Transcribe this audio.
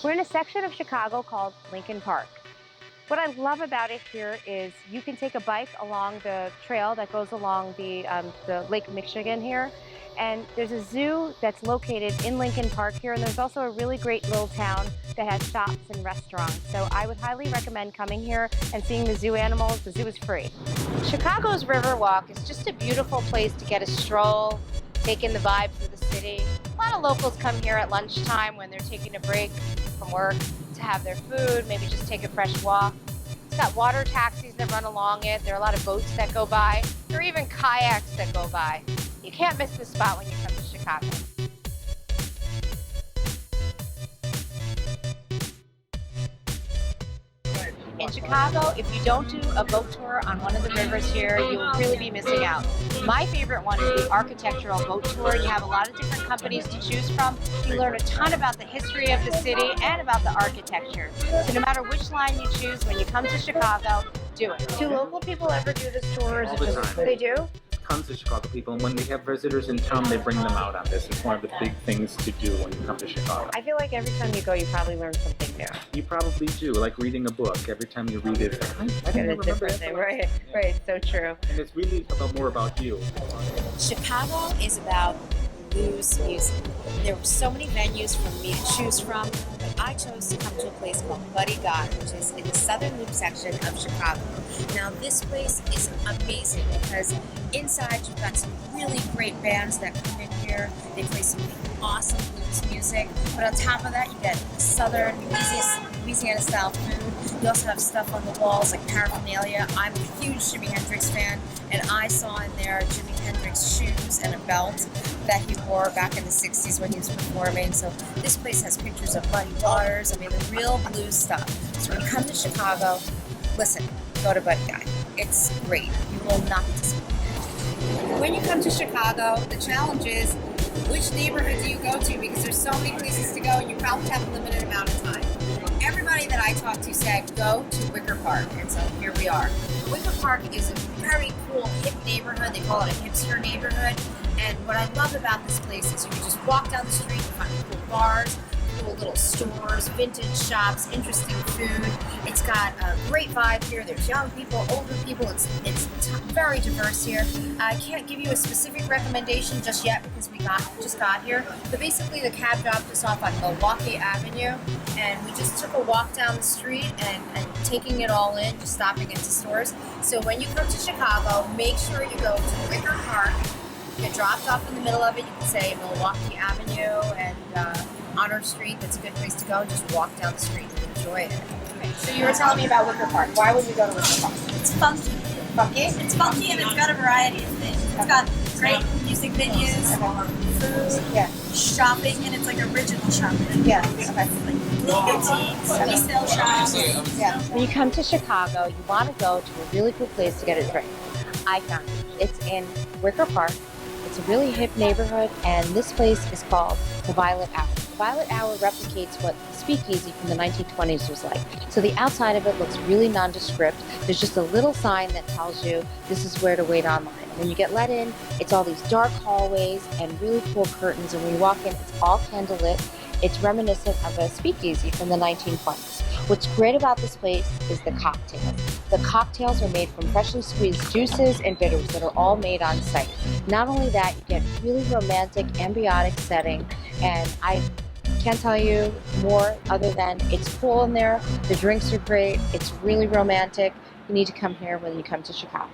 We're in a section of Chicago called Wicker Park. What I love about it here is you can take a bike along the trail that goes along the Lake Michigan here. And there's a zoo that's located in Wicker Park here, and there's also a really great little town that has shops and restaurants. So I would highly recommend coming here and seeing the zoo animals. The zoo is free. Chicago's Riverwalk is just a beautiful place to get a stroll, take in the vibes of the city. A lot of locals come here at lunchtime when they're taking a break from work to have their food, maybe just take a fresh walk. It's got water taxis that run along it. There are a lot of boats that go by. There are even kayaks that go by. You can't miss this spot when you come to Chicago. In Chicago, if you don't do a boat tour on one of the rivers here, you will really be missing out. My favorite one is the architectural boat tour. You have a lot of different companies to choose from. You learn a ton about the history of the city and about the architecture. So no matter which line you choose, when you come to Chicago, do it. Do local people ever do this tour? Or is it just they do? Tons of Chicago people, and when we have visitors in town, they bring them out on this. It's one of the big things to do when you come to Chicago. I feel like every time you go, you probably learn something new. You probably do, like reading a book. Every time you read it, I get a different thing. Right, so true. And it's really more about you. Chicago is about blues music. There were so many venues for me to choose from, but I chose to come to a place called Buddy God, which is in the Southern Loop section of Chicago. Now this place is amazing because inside you've got some really great bands that come in here. They play some awesome blues music, but on top of that you get Southern Louisiana style food. You also have stuff on the walls like paraphernalia. I'm a huge Jimi Hendrix fan, and I saw in there Jimi Hendrix shoes and a belt that he wore back in the 60s when he was performing. So this place has pictures of Muddy Waters, I mean the real blues stuff. So when you come to Chicago, listen, go to Buddy Guy. It's great. You will not be disappointed. When you come to Chicago, the challenge is which neighborhood do you go to, because there's so many places to go and you probably have a limited amount of time. Everybody that I talked to said go to Wicker Park, and so here we are. Wicker Park is a very cool hip neighborhood. They call it a hipster neighborhood, and what I love about this place is you can just walk down the street and find cool bars, cool little stores, vintage shops, interesting food. It's got a great vibe here. There's young people, older people. It's very diverse here. I can't give you a specific recommendation just yet because we just got here, but basically the cab dropped us off on Milwaukee Avenue, and we just took a walk down the street and taking it all in, just stopping into stores. So when you come to Chicago, make sure you go to Wicker Park. Get dropped off in the middle of it. You can say Milwaukee Avenue and Honor Street. That's a good place to go. Just walk down the street and enjoy it. Okay, so you were telling me about Wicker Park. Why would we go to Wicker Park? It's funky. Funky? It's funky and it's got a variety of things. It's got great music venues, food, shopping, and it's like original shopping. Yeah. Okay. Like boutiques, resale shops. Yeah. When you come to Chicago, you want to go to a really cool place to get a drink. I found it. It's in Wicker Park. It's a really hip neighborhood, and this place is called the Violet Hour. The Violet Hour replicates what the speakeasy from the 1920s was like. So the outside of it looks really nondescript. There's just a little sign that tells you this is where to wait online. When you get let in, it's all these dark hallways and really cool curtains, and when you walk in, it's all candlelit. It's reminiscent of a speakeasy from the 1920s. What's great about this place is the cocktails. The cocktails are made from freshly squeezed juices and bitters that are all made on site. Not only that, you get really romantic, ambiotic setting, and I can't tell you more other than it's cool in there, the drinks are great, it's really romantic. You need to come here when you come to Chicago.